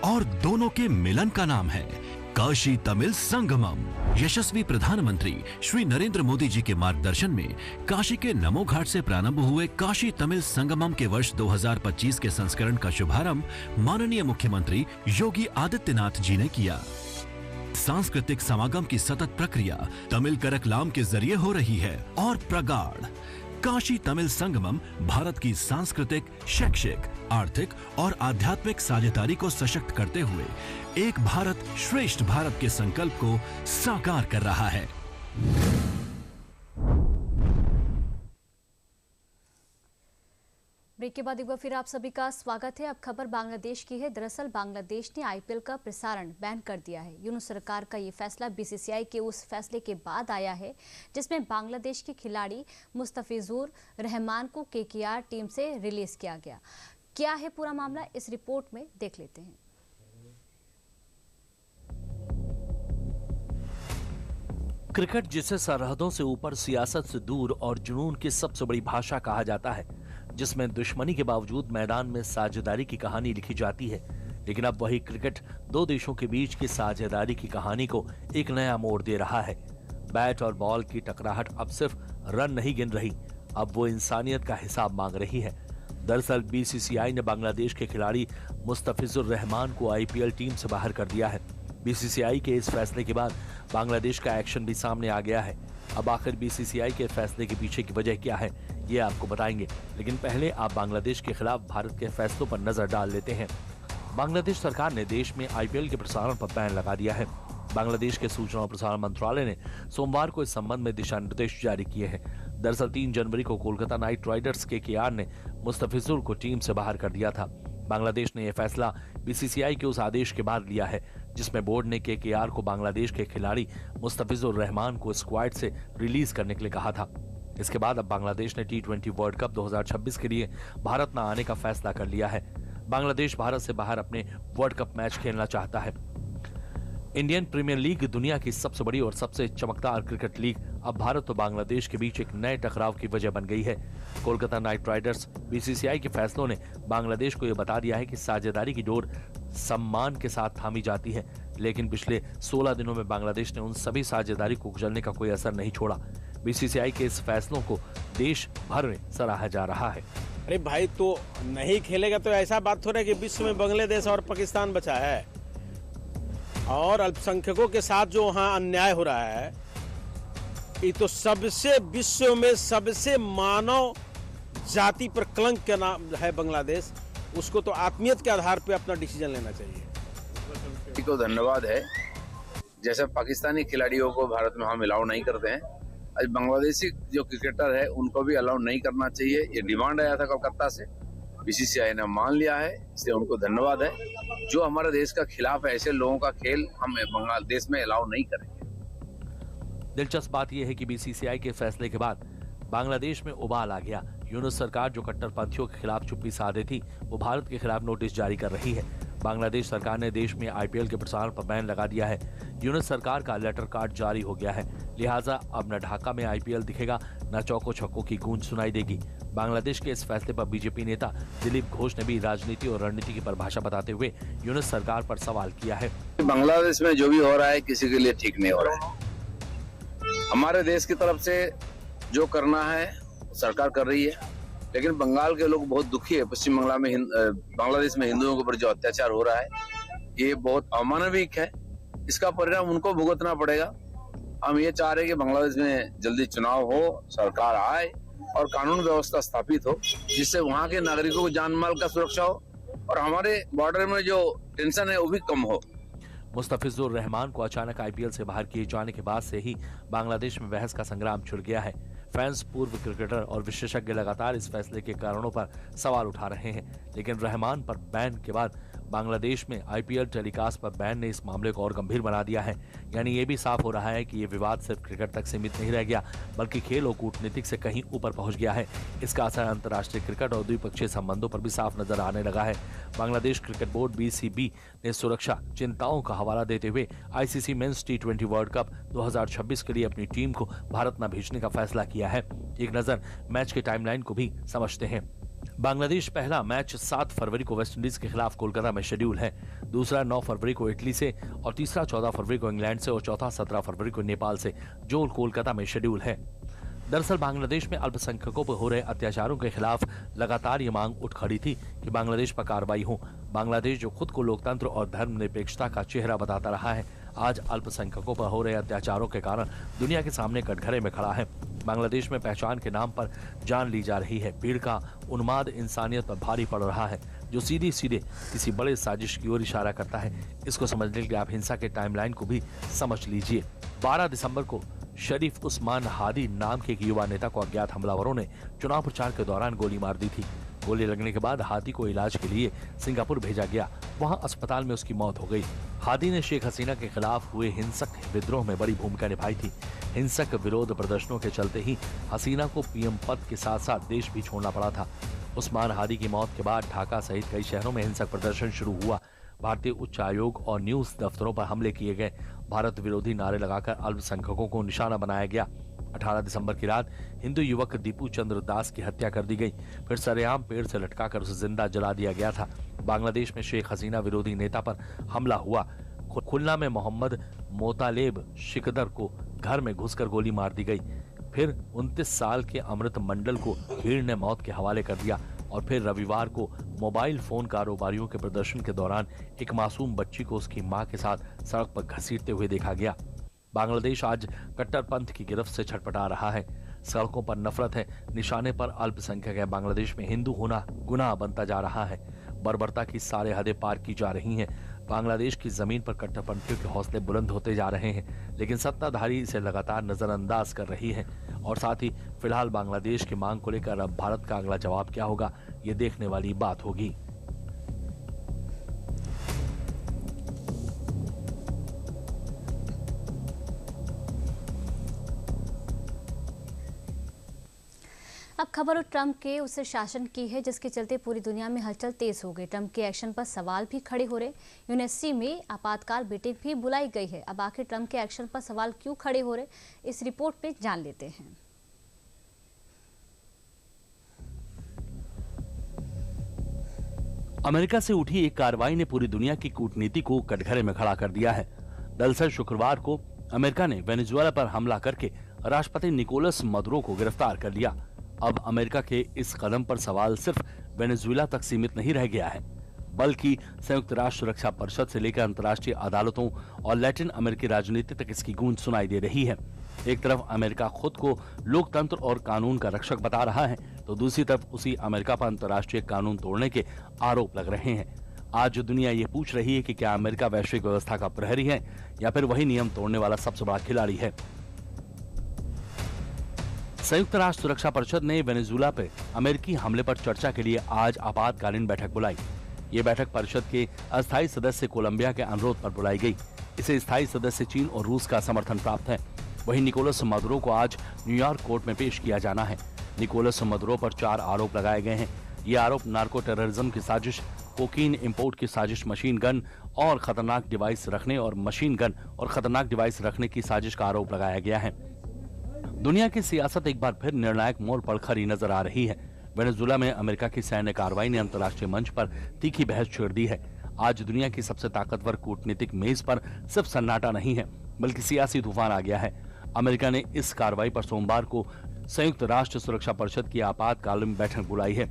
और दोनों के मिलन का नाम है काशी तमिल संगमम। यशस्वी प्रधानमंत्री श्री नरेंद्र मोदी जी के मार्गदर्शन में काशी के नमो घाट से प्रारंभ हुए काशी तमिल संगमम के वर्ष 2025 के संस्करण का शुभारंभ माननीय मुख्यमंत्री योगी आदित्यनाथ जी ने किया। सांस्कृतिक समागम की सतत प्रक्रिया तमिल करकलाम के जरिए हो रही है और प्रगाढ़। काशी तमिल संगमम भारत की सांस्कृतिक, शैक्षिक, आर्थिक और आध्यात्मिक साझेदारी को सशक्त करते हुए एक भारत श्रेष्ठ भारत के संकल्प को साकार कर रहा है। ब्रेक के बाद एक बार फिर आप सभी का स्वागत है। अब खबर बांग्लादेश की है। दरअसल बांग्लादेश ने आईपीएल का प्रसारण बैन कर दिया है। यूनुस सरकार का ये फैसला बीसीसीआई के उस फैसले के बाद आया है जिसमें बांग्लादेश के खिलाड़ी मुस्तफिजुर रहमान को केकेआर टीम से रिलीज किया गया। क्या है पूरा मामला, इस रिपोर्ट में देख लेते हैं। क्रिकेट जिसे सरहदों से ऊपर, सियासत से दूर और जुनून की सबसे बड़ी भाषा कहा जाता है, जिसमें दुश्मनी के बावजूद मैदान में साझेदारी की कहानी लिखी जाती है, लेकिन अब वही क्रिकेट दो देशों के बीच की साझेदारी की कहानी को एक नया मोड़ दे रहा है। बैट और बॉल की टकराहट अब सिर्फ रन नहीं गिन रही, अब वो इंसानियत का हिसाब मांग रही है। दरअसल बीसीसीआई ने बांग्लादेश के खिलाड़ी मुस्तफिजुर रहमान को आईपीएल टीम से बाहर कर दिया है। बीसीसीआई के इस फैसले के बाद बांग्लादेश का एक्शन भी सामने आ गया है। अब आखिर बीसीसीआई के फैसले के पीछे की वजह क्या है, ये आपको बताएंगे, लेकिन पहले आप बांग्लादेश के खिलाफ भारत के फैसलों पर नजर डाल लेते हैं। बांग्लादेश सरकार ने देश में आईपीएल के प्रसारण पर बैन लगा दिया है। बांग्लादेश के सूचना और प्रसारण मंत्रालय ने सोमवार को इस संबंध में दिशा निर्देश जारी किए हैं। दरअसल 3 जनवरी को कोलकाता नाइट राइडर्स केकेआर ने मुस्तफिजुर को टीम से बाहर कर दिया था। बांग्लादेश ने यह फैसला बीसीसीआई के उस आदेश के बाद लिया है जिसमें बोर्ड ने केकेआर को बांग्लादेश के खिलाड़ी मुस्तफिजुर रहमान को स्क्वाड से रिलीज करने के लिए कहा था। इसके बाद अब बांग्लादेश ने T20 वर्ल्ड कप 2026 के लिए भारत न आने का फैसला कर लिया है। बांग्लादेश भारत से बाहर अपने वर्ल्ड कप मैच खेलना चाहता है। इंडियन प्रीमियर लीग दुनिया की सबसे बड़ी और सबसे चमकदार क्रिकेट लीग अब भारत और बांग्लादेश के बीच एक नए टकराव की वजह बन गई है। कोलकाता नाइट राइडर्स बीसीसीआई के फैसलों ने बांग्लादेश को यह बता दिया है कि साझेदारी की डोर सम्मान के साथ थामी जाती है, लेकिन पिछले 16 दिनों में बांग्लादेश ने उन सभी साझेदारी को कुचलने का कोई असर नहीं छोड़ा। बीसीसीआई के इस फैसलों को देश भर में सराहा जा रहा है। अरे भाई, तो नहीं खेलेगा तो ऐसा बात थोड़ा है कि विश्व में बांग्लादेश और पाकिस्तान बचा है, और अल्पसंख्यकों के साथ जो वहाँ अन्याय हो रहा है, ये तो सबसे विश्व में सबसे मानव जाति पर कलंक का नाम है बांग्लादेश। उसको तो आत्मीयत के आधार पे अपना डिसीजन लेना चाहिए। को धन्यवाद है। जैसे पाकिस्तानी खिलाड़ियों को भारत में हम अलाउ नहीं करते हैं, आज बांग्लादेशी जो क्रिकेटर है उनको भी अलाउ नहीं करना चाहिए। ये डिमांड आया था कोलकाता से, बीसीसीआई ने मान लिया है, इसलिए उनको धन्यवाद है। जो हमारे देश का खिलाफ है, ऐसे लोगों का खेल हम बांग्लादेश में अलाउ नहीं करेंगे। दिलचस्प बात यह है कि बीसीसीआई के फैसले के बाद बांग्लादेश में उबाल आ गया। यूनुस सरकार जो कट्टरपंथियों के खिलाफ चुप्पी साधे थी, वो भारत के खिलाफ नोटिस जारी कर रही है। बांग्लादेश सरकार ने देश में आईपीएल के प्रसारण पर बैन लगा दिया है। यूनुस सरकार का लेटर कार्ड जारी हो गया है, लिहाजा अब न ढाका में आईपीएल दिखेगा, न चौको छक्कों की गूंज सुनाई देगी। बांग्लादेश के इस फैसले पर बीजेपी नेता दिलीप घोष ने भी राजनीति और रणनीति की परिभाषा बताते हुए यूनुस सरकार पर सवाल किया है। बांग्लादेश में जो भी हो रहा है किसी के लिए ठीक नहीं हो रहा है। हमारे देश की तरफ से जो करना है सरकार कर रही है, लेकिन बंगाल के लोग बहुत दुखी है। पश्चिम बंगाल में बांग्लादेश में हिंदुओं के ऊपर जो अत्याचार हो रहा है, ये बहुत अमानविक है। इसका परिणाम उनको भुगतना पड़ेगा। हम ये चाह रहे हैं कि बांग्लादेश में जल्दी चुनाव हो, सरकार आए और कानून व्यवस्था स्थापित हो, जिससे वहाँ के नागरिकों को जान माल का सुरक्षा हो और हमारे बॉर्डर में जो टेंशन है वो भी कम हो। मुस्तफिजुर रहमान को अचानक आईपीएल से बाहर किए जाने के बाद से ही बांग्लादेश में बहस का संग्राम छिड़ गया है। फैंस, पूर्व क्रिकेटर और विशेषज्ञ लगातार इस फैसले के कारणों पर सवाल उठा रहे हैं, लेकिन रहमान पर बैन के बाद बांग्लादेश में आईपीएल टेलीकास्ट पर बैन ने इस मामले को और गंभीर बना दिया है। यानी ये भी साफ हो रहा है कि ये विवाद सिर्फ क्रिकेट तक सीमित नहीं रह गया, बल्कि खेल और कूटनीतिक से कहीं ऊपर पहुंच गया है। इसका असर अंतर्राष्ट्रीय क्रिकेट और द्विपक्षीय संबंधों पर भी साफ नजर आने लगा है। बांग्लादेश क्रिकेट बोर्ड BCB ने सुरक्षा चिंताओं का हवाला देते हुए ICC mains T20 world cup 2026 के लिए अपनी टीम को भारत न भेजने का फैसला किया है। एक नजर मैच के टाइमलाइन को भी समझते हैं। बांग्लादेश पहला मैच 7 फरवरी को वेस्टइंडीज के खिलाफ कोलकाता में शेड्यूल है। दूसरा 9 फरवरी को इटली से और तीसरा 14 फरवरी को इंग्लैंड से और चौथा 17 फरवरी को नेपाल से, जो कोलकाता में शेड्यूल है। दरअसल बांग्लादेश में अल्पसंख्यकों पर हो रहे अत्याचारों के खिलाफ लगातार ये मांग उठ खड़ी थी कि बांग्लादेश पर कार्रवाई हो। बांग्लादेश जो खुद को लोकतंत्र और धर्मनिरपेक्षता का चेहरा बताता रहा है, आज अल्पसंख्यकों पर हो रहे अत्याचारों के कारण दुनिया के सामने कटघरे में खड़ा है। बांग्लादेश में पहचान के नाम पर जान ली जा रही है। भीड़ का उन्माद इंसानियत पर भारी पड़ रहा है, जो सीधे सीधे किसी बड़े साजिश की ओर इशारा करता है। इसको समझने के लिए आप हिंसा के टाइमलाइन को भी समझ लीजिए। 12 दिसंबर को शरीफ उस्मान हादी नाम के एक युवा नेता को अज्ञात हमलावरों ने चुनाव प्रचार के दौरान गोली मार दी थी। गोली लगने के बाद हादी को इलाज के लिए सिंगापुर भेजा गया। वहां अस्पताल में उसकी मौत हो गई। हादी ने शेख हसीना के खिलाफ हुए हिंसक विद्रोह में बड़ी भूमिका निभाई थी। हिंसक विरोध प्रदर्शनों के चलते ही हसीना को पीएम पद के साथ साथ देश भी छोड़ना पड़ा था। उस्मान हादी की मौत के बाद ढाका सहित कई शहरों में हिंसक प्रदर्शन शुरू हुआ। भारतीय उच्च आयोग और न्यूज दफ्तरों पर हमले किए गए। भारत विरोधी नारे लगाकर अल्पसंख्यकों को निशाना बनाया गया। 18 दिसंबर की रात हिंदू युवक दीपू चंद्र दास की हत्या कर दी गई। फिर सरेआम पेड़ से लटकाकर उसे जिंदा जला दिया गया था। बांग्लादेश में शेख हसीना विरोधी नेता पर हमला हुआ। खुलना में मोहम्मद मोतालेब शिकदर को घर में घुसकर गोली मार दी गई। फिर 29 साल के अमृत मंडल को भीड़ ने मौत के हवाले कर दिया। और फिर रविवार को मोबाइल फोन कारोबारियों के प्रदर्शन के दौरान एक मासूम बच्ची को उसकी मां के साथ सड़क पर घसीटते हुए देखा गया। बांग्लादेश आज कट्टरपंथ की गिरफ्त से छटपटा रहा है। सड़कों पर नफरत है, निशाने पर अल्पसंख्यक है। बांग्लादेश में हिंदू होना गुनाह बनता जा रहा है। बर्बरता की सारे हदें पार की जा रही हैं। बांग्लादेश की जमीन पर कट्टरपंथियों के हौसले बुलंद होते जा रहे हैं, लेकिन सत्ताधारी इसे लगातार नजरअंदाज कर रही है। और साथ ही फिलहाल बांग्लादेश की मांग को लेकर अब भारत का अगला जवाब क्या होगा, ये देखने वाली बात होगी। अब खबर ट्रंप के उस शासन की है जिसके चलते पूरी दुनिया में हलचल तेज हो गई। ट्रंप के एक्शन पर सवाल भी खड़े हो रहे। यूएनएससी में आपातकाल मीटिंग भी बुलाई गई है। अब आखिर ट्रंप के एक्शन पर सवाल क्यों खड़े हो रहे, इस रिपोर्ट पे जान लेते हैं। अमेरिका से उठी एक कार्रवाई ने पूरी दुनिया की कूटनीति को कटघरे में खड़ा कर दिया है। दरअसल शुक्रवार को अमेरिका ने वेनेजुएला पर हमला करके राष्ट्रपति निकोलस मदुरो को गिरफ्तार कर लिया। अब अमेरिका के इस कदम पर सवाल सिर्फ वेनेजुएला तक सीमित नहीं रह गया है, बल्कि संयुक्त राष्ट्र सुरक्षा परिषद से लेकर अंतर्राष्ट्रीय अदालतों और लैटिन अमेरिकी राजनीति तक इसकी गूंज सुनाई दे रही है। एक तरफ अमेरिका खुद को लोकतंत्र और कानून का रक्षक बता रहा है, तो दूसरी तरफ उसी अमेरिका पर अंतर्राष्ट्रीय कानून तोड़ने के आरोप लग रहे हैं। आज दुनिया ये पूछ रही है कि क्या अमेरिका वैश्विक व्यवस्था का प्रहरी है या फिर वही नियम तोड़ने वाला सबसे बड़ा खिलाड़ी है। संयुक्त राष्ट्र सुरक्षा परिषद ने वेनेजुएला पे अमेरिकी हमले पर चर्चा के लिए आज आपातकालीन बैठक बुलाई। ये बैठक परिषद के अस्थायी सदस्य कोलंबिया के अनुरोध पर बुलाई गई। इसे स्थायी सदस्य चीन और रूस का समर्थन प्राप्त है। वहीं निकोलस मदुरो को आज न्यूयॉर्क कोर्ट में पेश किया जाना है। निकोलस मदुरो पर 4 आरोप लगाए गए हैं। ये आरोप नार्को टेररिज्म की साजिश, कोकीन इंपोर्ट की साजिश, मशीन गन और खतरनाक डिवाइस रखने की साजिश का आरोप लगाया गया है। दुनिया की सियासत एक बार फिर निर्णायक मोड़ पर खड़ी नजर आ रही है। वेनेजुएला में अमेरिका की सैन्य कार्रवाई ने अंतर्राष्ट्रीय मंच पर तीखी बहस छेड़ दी है। आज दुनिया की सबसे ताकतवर कूटनीतिक मेज पर सिर्फ सन्नाटा नहीं है, बल्कि सियासी तूफान आ गया है। अमेरिका ने इस कार्रवाई पर सोमवार को संयुक्त राष्ट्र सुरक्षा परिषद की आपातकालीन बैठक बुलाई है।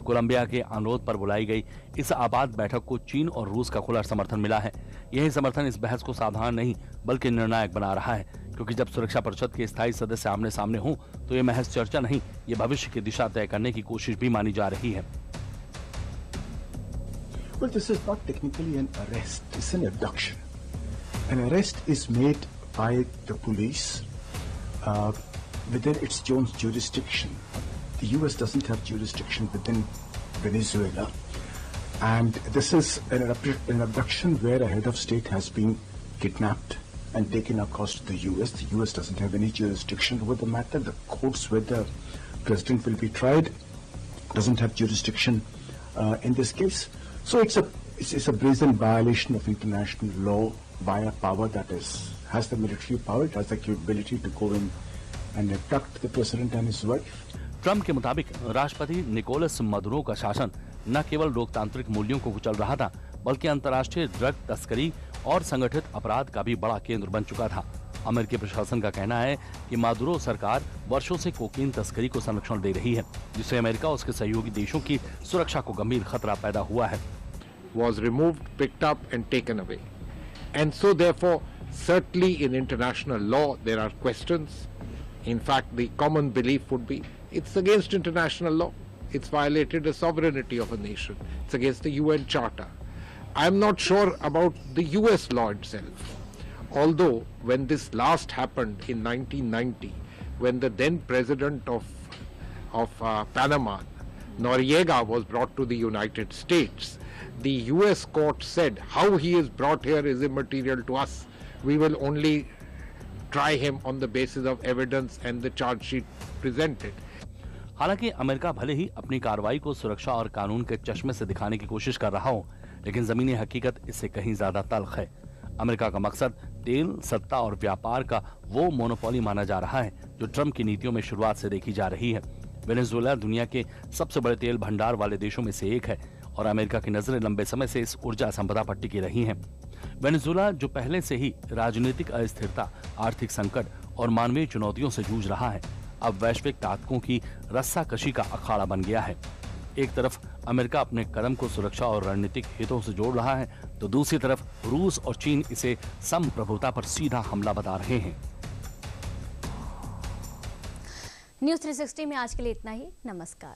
कोलंबिया के अनुरोध पर बुलाई गई इस आपात बैठक को चीन और रूस का खुला समर्थन मिला है। यही समर्थन इस बहस को साधारण नहीं बल्कि निर्णायक बना रहा है, क्योंकि जब सुरक्षा परिषद के स्थायी सदस्य आमने सामने हों तो ये महज चर्चा नहीं, ये भविष्य की दिशा तय करने की कोशिश भी मानी जा रही है। Well, this is not technically an arrest, it's an abduction. An arrest is made by the police within its own jurisdiction. The US doesn't have jurisdiction within Venezuela. And this is an abduction where a head of state has been kidnapped and taken across to the US. The US doesn't have any jurisdiction over the matter. The courts where the president will be tried doesn't have jurisdiction in this case. So it's a brazen violation of international law by a power that has the military power. It has the capability to go in and abduct the president and his wife. Trump के मुताबिक राष्ट्रपति Nicolas Maduro का शासन न केवल लोकतांत्रिक मूल्यों को कुचल रहा था, बल्कि अंतर्राष्ट्रीय ड्रग तस्करी और संगठित अपराध का भी बड़ा केंद्र बन चुका था। अमेरिकी प्रशासन का कहना है कि मदुरो सरकार वर्षों से कोकीन तस्करी को संरक्षण दे रही है, जिससे अमेरिका और उसके सहयोगी देशों की सुरक्षा को गंभीर खतरा पैदा हुआ है। Was removed, picked up and taken away. And so therefore, certainly in international law there are questions. In fact, the common belief would be it's against international law. It's violated the sovereignty of a nation. It's against the UN Charter. I'm not sure about the US law itself. Although when this last happened in 1990, when the then president of Panama Noriega was brought to the United States. The US court said how he is brought here is immaterial to us. We will only try him on the basis of evidence and the charge sheet presented. हालांकि America भले ही अपनी कार्रवाई को सुरक्षा और कानून के चश्मे से दिखाने की कोशिश कर रहा हो, लेकिन जमीनी हकीकत इससे कहीं ज्यादा तल्ख है। अमेरिका का मकसद तेल, सत्ता और व्यापार का वो मोनोपोली माना जा रहा है जो ट्रंप की नीतियों में शुरुआत से देखी जा रही है। वेनेजुएला दुनिया के सबसे बड़े तेल भंडार वाले देशों में से एक है और अमेरिका की नजरें लंबे समय से इस ऊर्जा संपदा पर टिकी रही हैं। वेनेजुएला जो पहले से ही राजनीतिक अस्थिरता, आर्थिक संकट और मानवीय चुनौतियों से जूझ रहा है, अब वैश्विक ताकतों की रस्साकशी का अखाड़ा बन गया है। एक तरफ अमेरिका अपने कदम को सुरक्षा और रणनीतिक हितों से जोड़ रहा है, तो दूसरी तरफ रूस और चीन इसे संप्रभुता पर सीधा हमला बता रहे हैं। न्यूज़ 360 में आज के लिए इतना ही। नमस्कार।